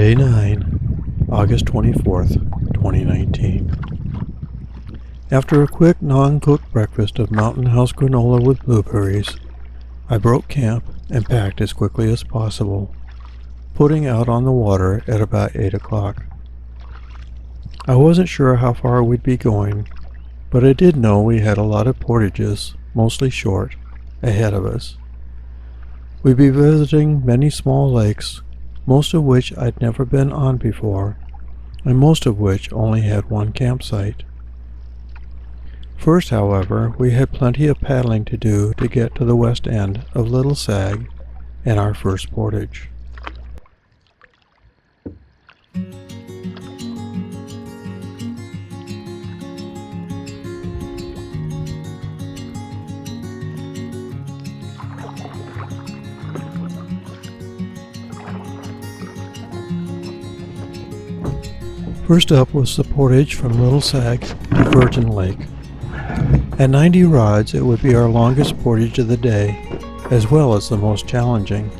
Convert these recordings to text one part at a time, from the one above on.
Day 9, August 24th, 2019. After a quick non-cooked breakfast of Mountain House granola with blueberries, I broke camp and packed as quickly as possible, putting out on the water at about 8 o'clock. I wasn't sure how far we'd be going, but I did know we had a lot of portages, mostly short, ahead of us. We'd be visiting many small lakes, most of which I'd never been on before, and most of which only had one campsite. First, however, we had plenty of paddling to do to get to the west end of Little Sag and our first portage. First up was the portage from Little Sag to Fern Lake. At 90 rods, it would be our longest portage of the day, as well as the most challenging.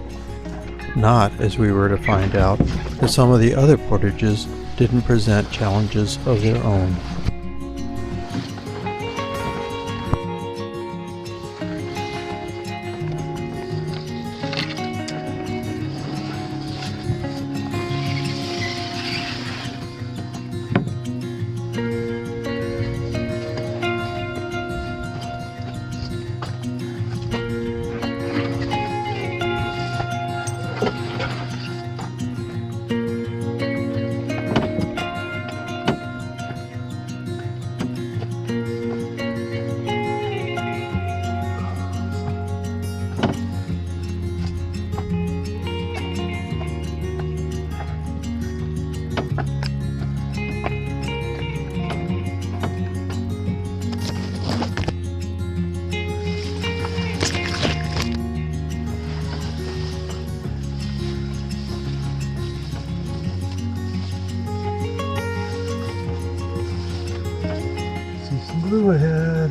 Not, as we were to find out, that some of the other portages didn't present challenges of their own. Blue ahead.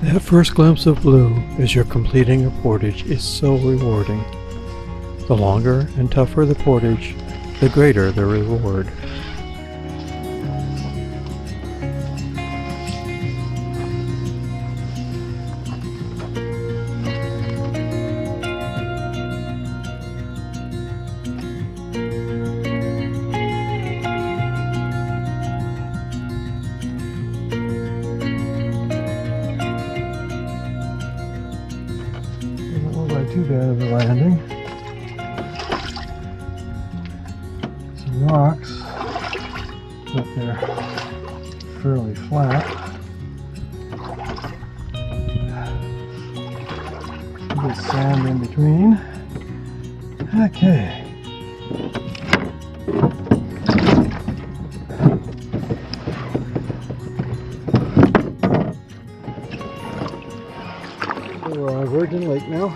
That first glimpse of blue as you're completing a portage is so rewarding. The longer and tougher the portage, the greater the reward. Too bad of a landing. Some rocks, but they're fairly flat. A bit of sand in between. Okay. So we're on Virgin Lake now.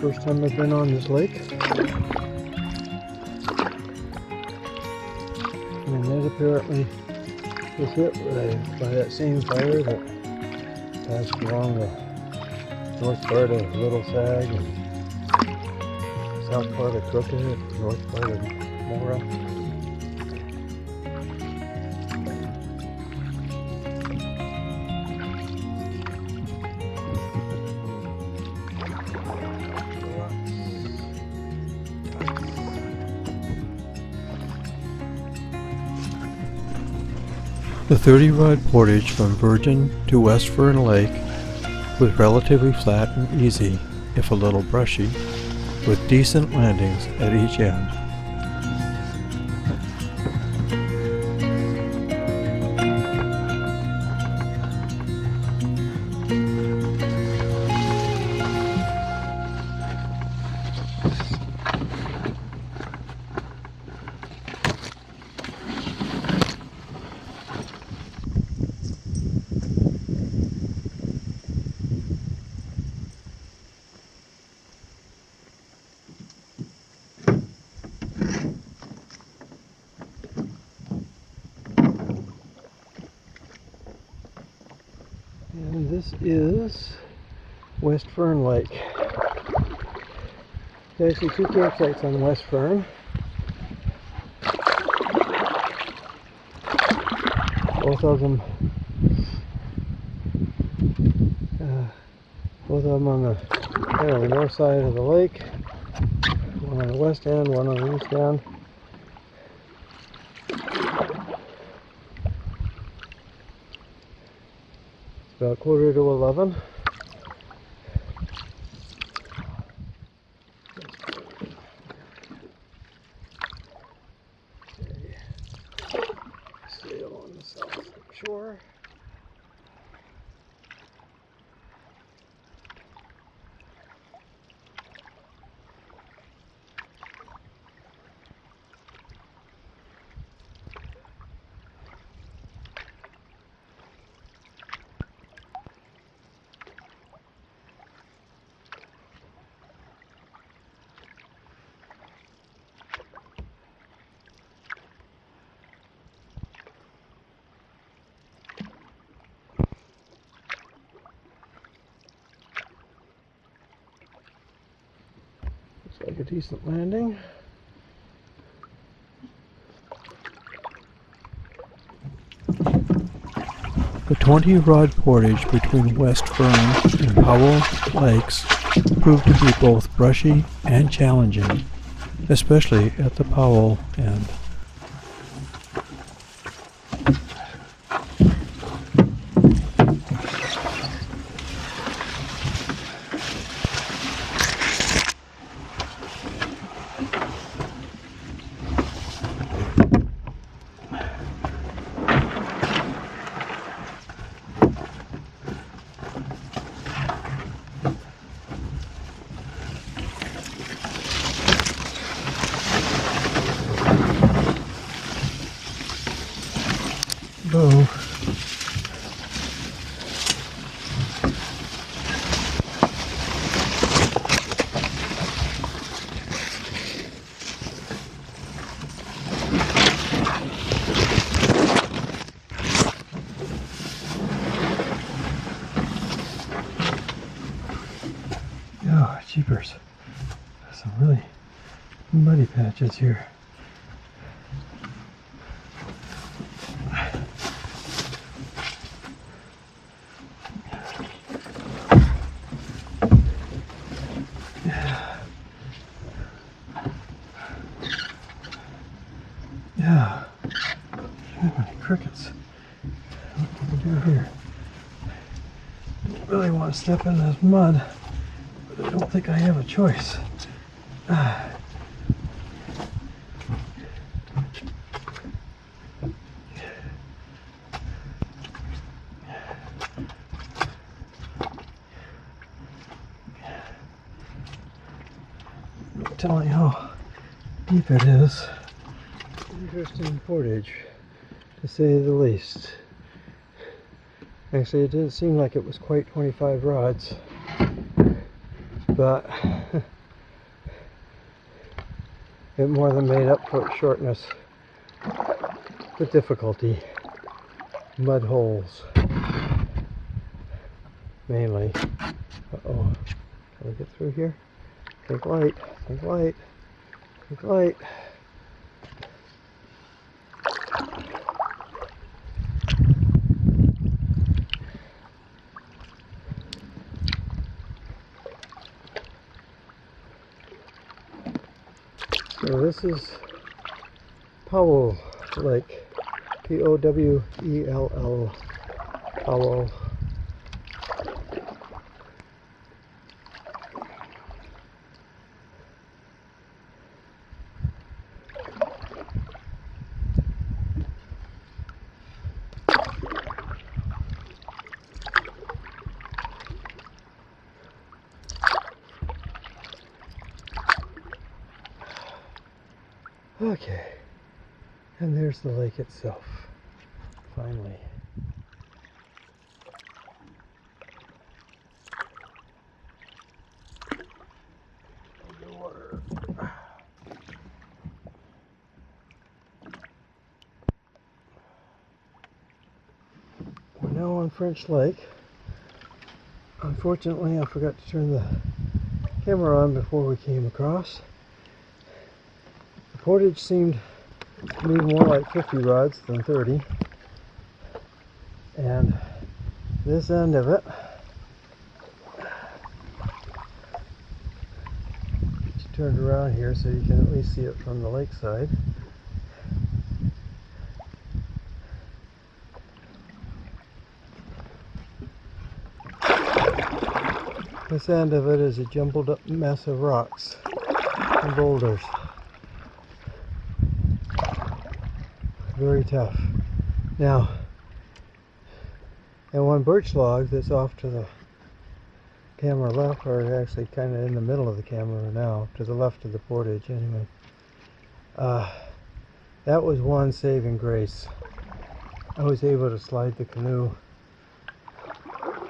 First time I've been on this lake. And it apparently was hit by that same fire that passed along the north part of Little Sag and south part of Crooked, north part of Mora. The 30-rod portage from Virgin to West Fern Lake was relatively flat and easy, if a little brushy, with decent landings at each end. And this is West Fern Lake. So I see two campsites on West Fern. Both of them on the kind of the north side of the lake. One on the west end, one on the east end. It's about 10:45. Sail on the south shore. Looks like a decent landing. The 20-rod portage between West Fern and Powell Lakes proved to be both brushy and challenging, especially at the Powell end. Bow. Oh, jeepers. There's some really muddy patches here. Yeah, too many crickets. What do we do here? Don't really want to step in this mud, but I don't think I have a choice. No telling how deep it is. Interesting portage, to say the least. Actually, it didn't seem like it was quite 25 rods, but it more than made up for its shortness. The difficulty, mud holes, mainly. Uh-oh, can we get through here? Think light, think light, think light. So this is Powell Lake, P-O-W-E-L-L, Powell. Okay, and there's the lake itself, finally. Underwater. We're now on French Lake. Unfortunately, I forgot to turn the camera on before we came across. The portage seemed to be more like 50 rods than 30. And this end of it, just turned around here so you can at least see it from the lakeside. This end of it is a jumbled up mess of rocks and boulders. Very tough. Now, and one birch log that's off to the camera left, or actually kind of in the middle of the camera now, to the left of the portage anyway. That was one saving grace. I was able to slide the canoe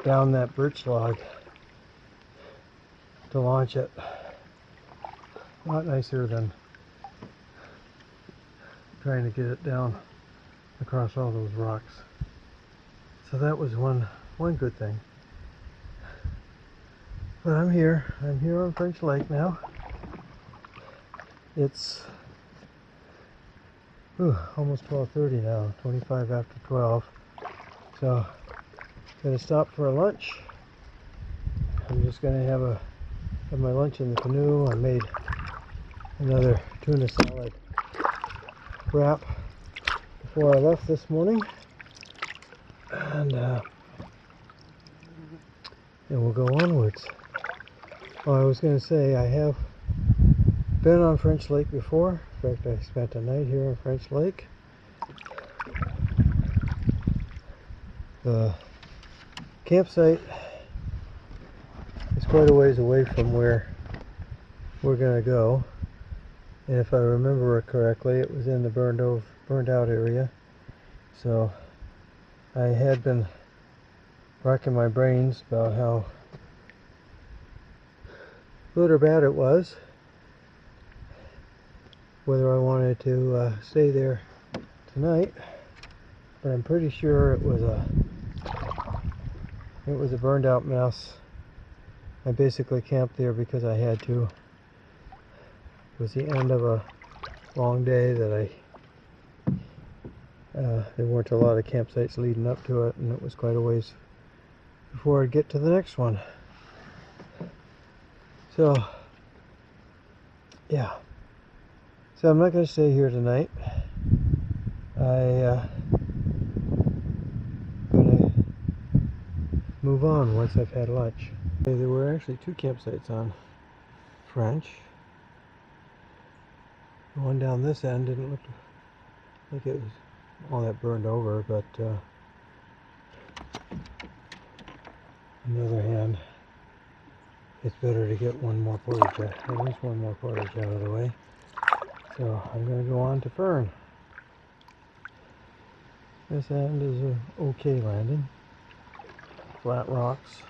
down that birch log to launch it. A lot nicer than trying to get it down across all those rocks. So that was one good thing. But I'm here on French Lake now. It's almost 12:30 now, 25 after 12. So gonna stop for a lunch. I'm just gonna have my lunch in the canoe. I made another tuna salad wrap before I left this morning, and we'll go onwards. Well, I was going to say, I have been on French Lake before. In fact, I spent a night here on French Lake. The campsite is quite a ways away from where we're going to go. And if I remember it correctly, it was in the burned out area. So I had been racking my brains about how good or bad it was, whether I wanted to stay there tonight. But I'm pretty sure it was a burned out mess. I basically camped there because I had to. It was the end of a long day that there weren't a lot of campsites leading up to it, and it was quite a ways before I'd get to the next one. So, yeah. So I'm not going to stay here tonight. I'm going to move on once I've had lunch. There were actually two campsites on French. The one down this end didn't look like it was all that burned over, but on the other hand, it's better to get one more portage, at least one more portage out of the way. So I'm going to go on to Fern. This end is an okay landing. Flat rocks.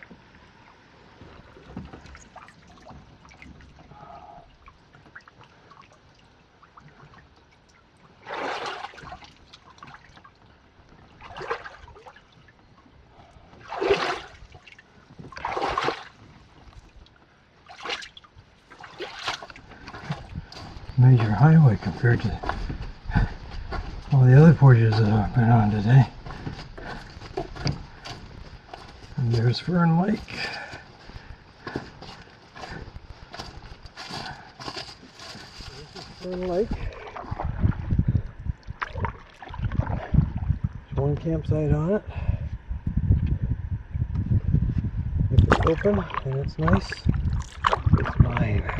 Major highway compared to all the other portages that I've been on today. And there's Fern Lake. This is Fern Lake. There's one campsite on it. If it's open and it's nice, it's mine.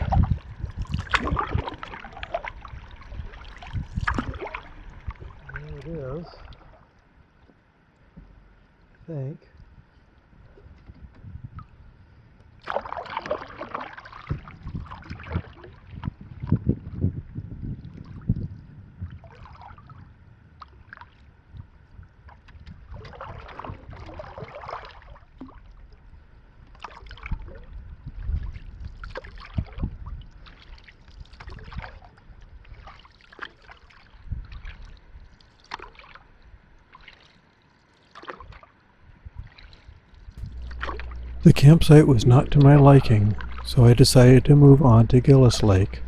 Is, I think. The campsite was not to my liking. So I decided to move on to Gillis Lake,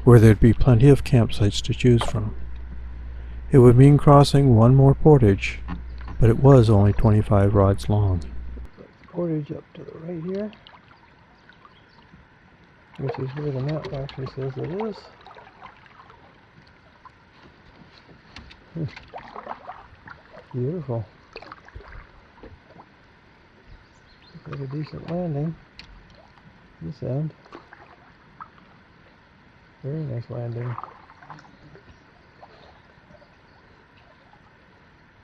where there'd be plenty of campsites to choose from. It would mean crossing one more portage, but it was only 25 rods long. Portage up to the right here, which is where the map actually says it is. Beautiful. Looks like a decent landing this end. Very nice landing.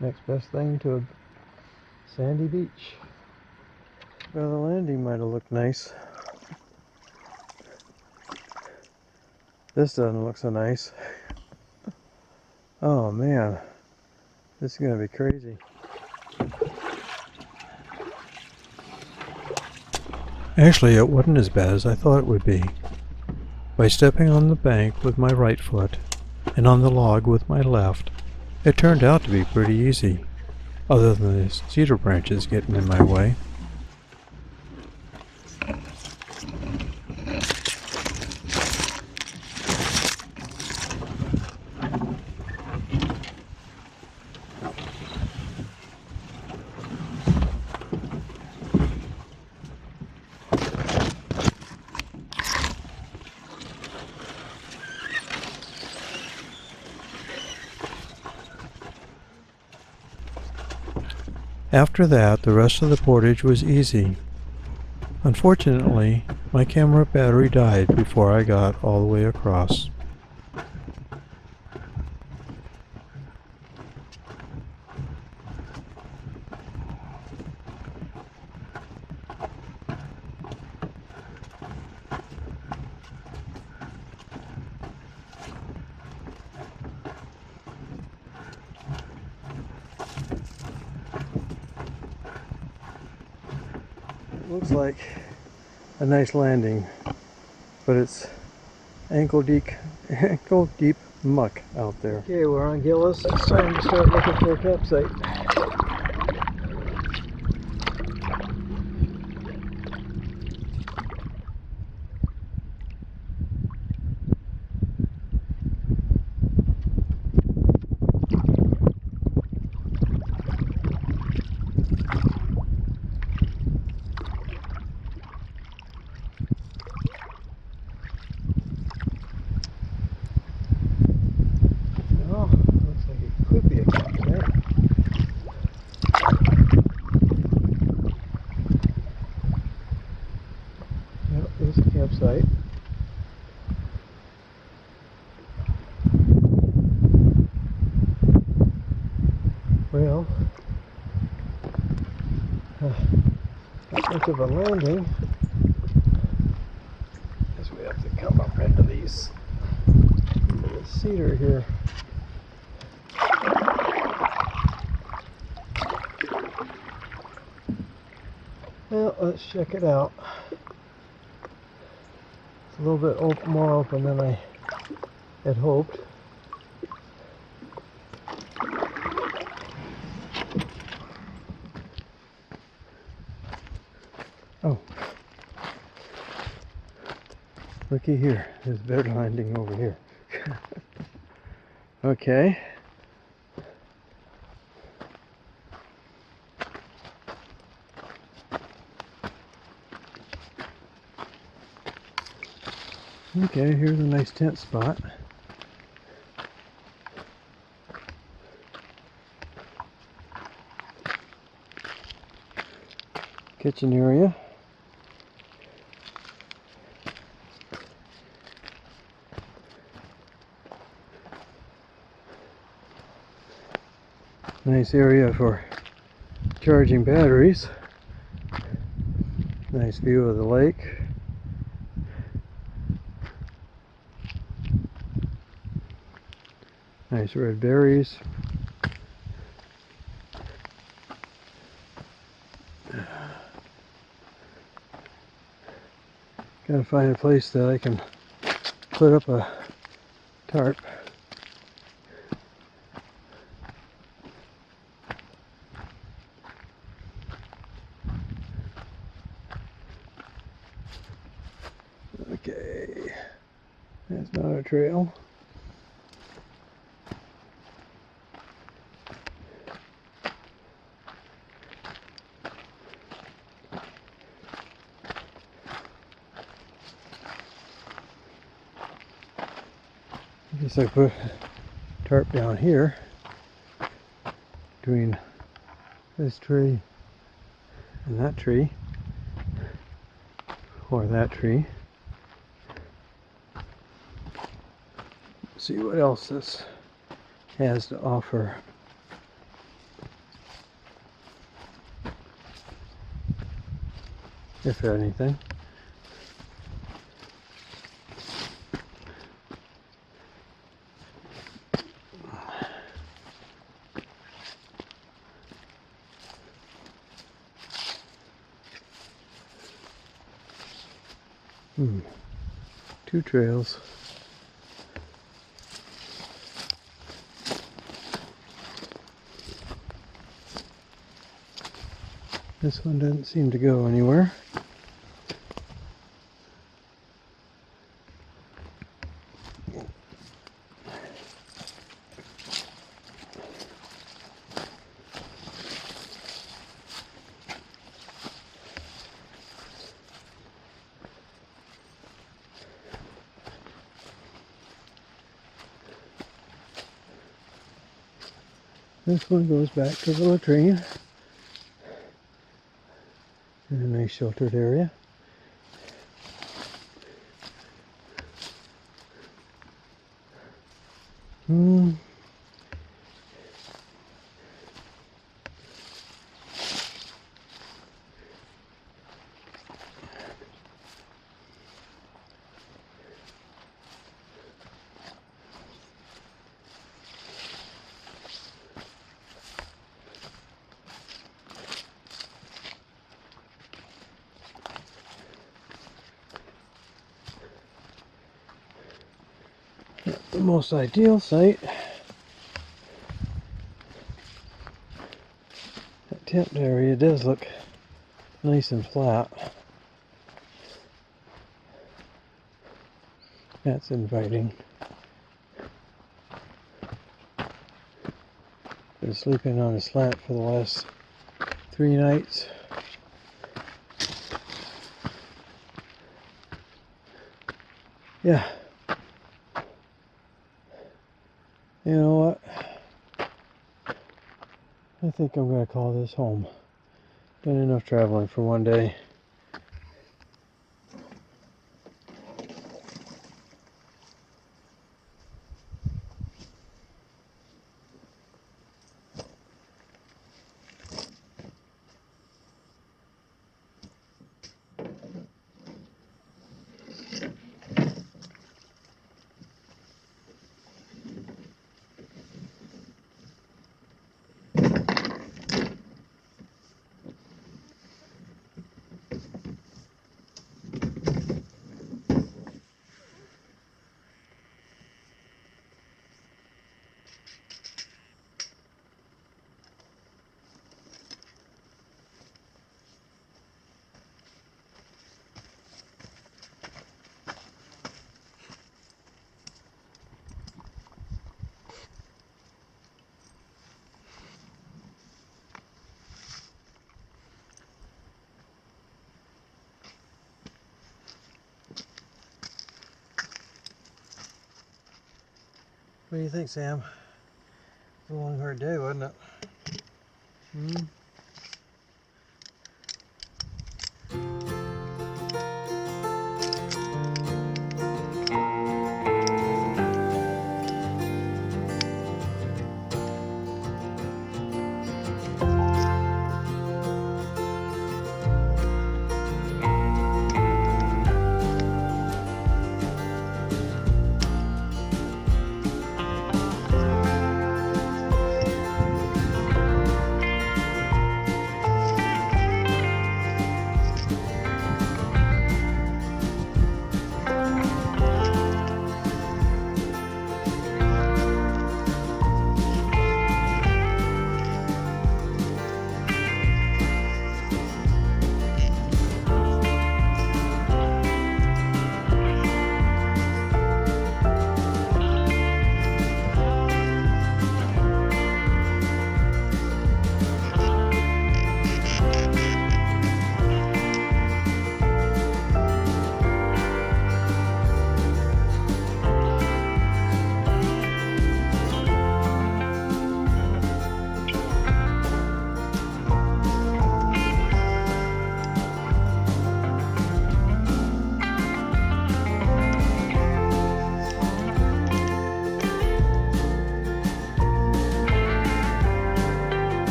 Next best thing to a sandy beach. Well, the landing might have looked nice. This doesn't look so nice. Oh man, this is gonna be crazy. Actually, it wasn't as bad as I thought it would be. By stepping on the bank with my right foot and on the log with my left, it turned out to be pretty easy, other than the cedar branches getting in my way. After that, the rest of the portage was easy. Unfortunately, my camera battery died before I got all the way across. Looks like a nice landing, but it's ankle deep muck out there. Okay, we're on Gillis. It's time to start looking for a campsite. Could be a campsite. Yep, there's a campsite. Well, not much of a landing. Guess we have to come up into this cedar here. Well, let's check it out. It's a little bit more open than I had hoped. Oh, looky here. There's a better landing over here. Okay. Okay, here's a nice tent spot. Kitchen area. Nice area for charging batteries. Nice view of the lake. Nice red berries. Gotta find a place that I can put up a tarp. Okay, that's not a trail. I guess I put a tarp down here between this tree and that tree, or that tree. See what else this has to offer. If anything. Two trails. This one doesn't seem to go anywhere. This one goes back to the latrine in a nice sheltered area. Not the most ideal site. That tipped area does look nice and flat. That's inviting. Been sleeping on a slant for the last 3 nights. Yeah. You know what? I think I'm going to call this home. Done enough traveling for one day. What do you think, Sam? It was a long, hard day, wasn't it?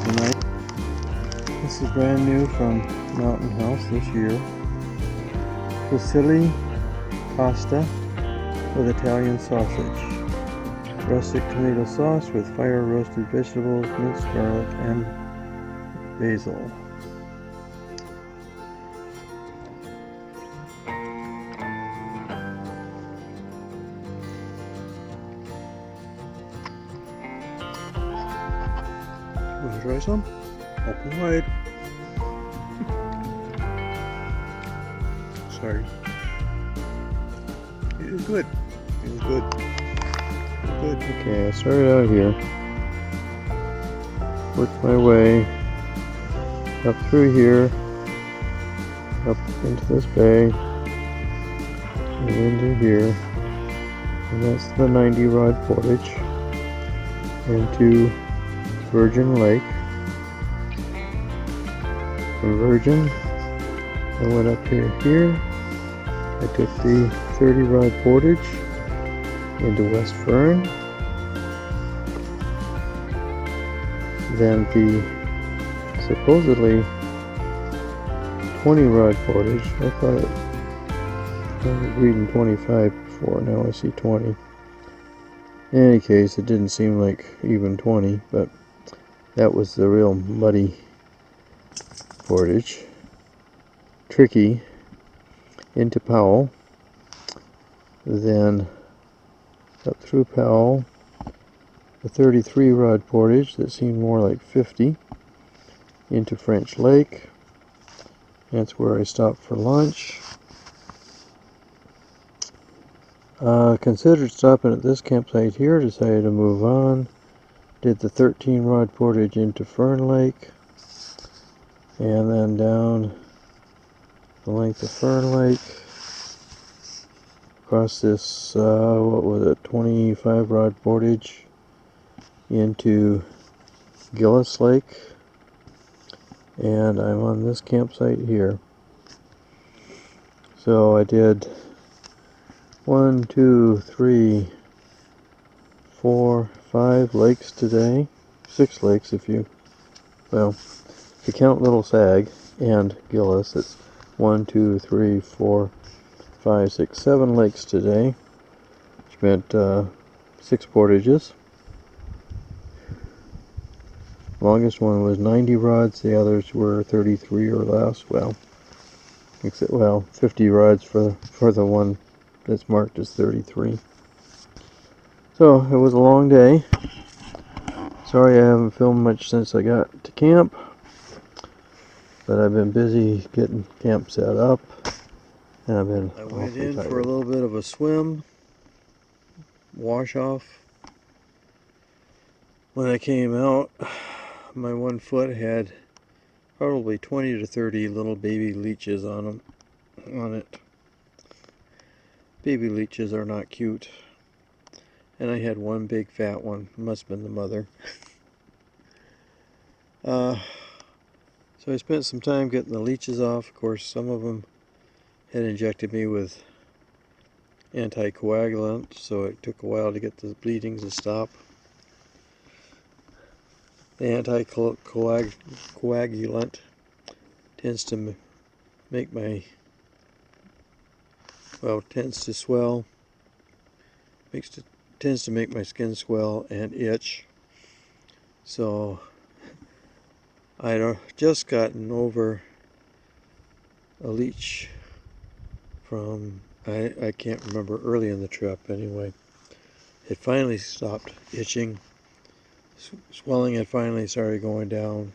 tonight. This is brand new from Mountain House this year. Fusilli pasta with Italian sausage. Rustic tomato sauce with fire roasted vegetables, minced garlic, and basil. Want to try some? Open wide. Sorry. It is good. It is good. Good. Okay, I started out here. Worked my way up through here, up into this bay, and into here. And that's the 90 rod portage into Virgin Lake. From Virgin, I went up here. I took the 30 rod portage into West Fern. Then the supposedly 20 rod portage. I thought I was reading 25 before, now I see 20. In any case, it didn't seem like even 20, but that was the real muddy portage. Tricky into Powell, then up through Powell, the 33 rod portage that seemed more like 50, into French Lake. That's where I stopped for lunch. Considered stopping at this campsite here, decided to move on. Did the 13 rod portage into Fern Lake, and then down the length of Fern Lake, across this, what was it, 25 rod portage into Gillis Lake, and I'm on this campsite here. So I did 1, 2, 3, 4, 5 lakes today. 6 lakes if you count Little Sag and Gillis. It's 1, 2, 3, 4, 5, 6, 7 lakes today. Spent 6 portages. Longest one was 90 rods. The others were 33 or less. Well, 50 rods for the one that's marked as 33. So it was a long day. Sorry I haven't filmed much since I got to camp, but I've been busy getting camp set up, and I went in for a little bit of a swim, wash off. When I came out, my one foot had probably 20 to 30 little baby leeches on it. Baby leeches are not cute. And I had one big fat one. Must have been the mother. So I spent some time getting the leeches off. Of course, some of them had injected me with anticoagulant, so it took a while to get the bleeding to stop. The anticoagulant tends to make tends to swell. Tends to make my skin swell and itch. So I'd just gotten over a leech from, I can't remember, early in the trip anyway. It finally stopped itching. Swelling had finally started going down,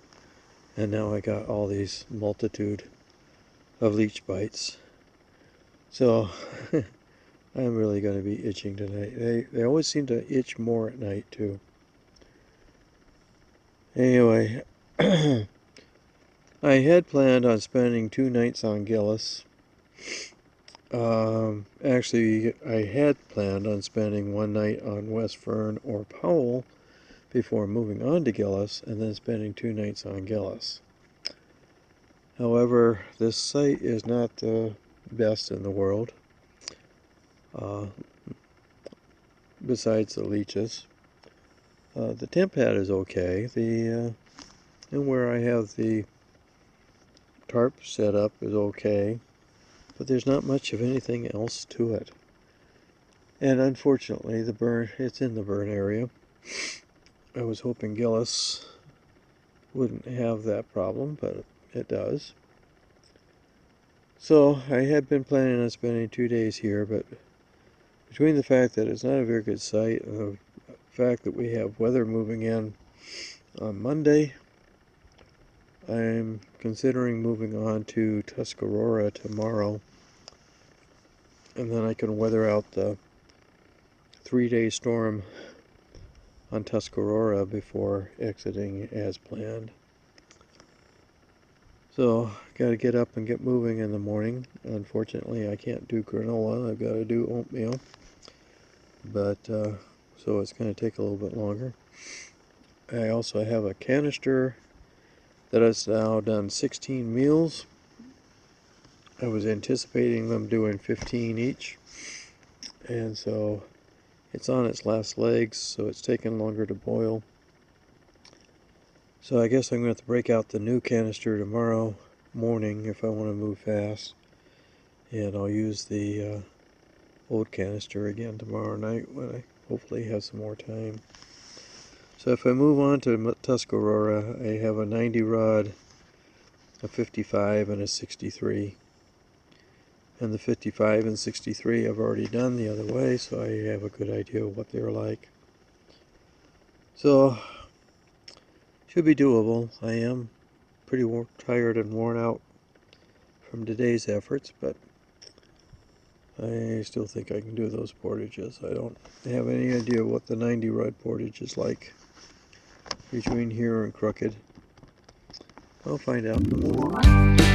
and now I got all these multitude of leech bites. So I'm really going to be itching tonight. They always seem to itch more at night too. Anyway, I had planned on spending 2 nights on Gillis. Actually, I had planned on spending 1 night on West Fern or Powell before moving on to Gillis, and then spending 2 nights on Gillis. However, this site is not the best in the world, besides the leeches. The temp pad is okay. The And where I have the tarp set up is okay, but there's not much of anything else to it. And unfortunately, it's in the burn area. I was hoping Gillis wouldn't have that problem, but it does. So I had been planning on spending 2 days here, but between the fact that it's not a very good site and the fact that we have weather moving in on Monday, I'm considering moving on to Tuscarora tomorrow, and then I can weather out the 3-day storm on Tuscarora before exiting as planned. So, gotta get up and get moving in the morning. Unfortunately, I can't do granola. I've got to do oatmeal. But, so it's going to take a little bit longer. I also have a canister that has now done 16 meals. I was anticipating them doing 15 each. And so, it's on its last legs, so it's taking longer to boil. So I guess I'm going to have to break out the new canister tomorrow morning if I want to move fast. And I'll use the old canister again tomorrow night when I hopefully have some more time. So if I move on to Tuscarora, I have a 90 rod, a 55, and a 63. And the 55 and 63 I've already done the other way, so I have a good idea of what they're like. So, should be doable. I am pretty tired and worn out from today's efforts, but I still think I can do those portages. I don't have any idea what the 90 rod portage is like between here and Crooked. I'll find out in the morning.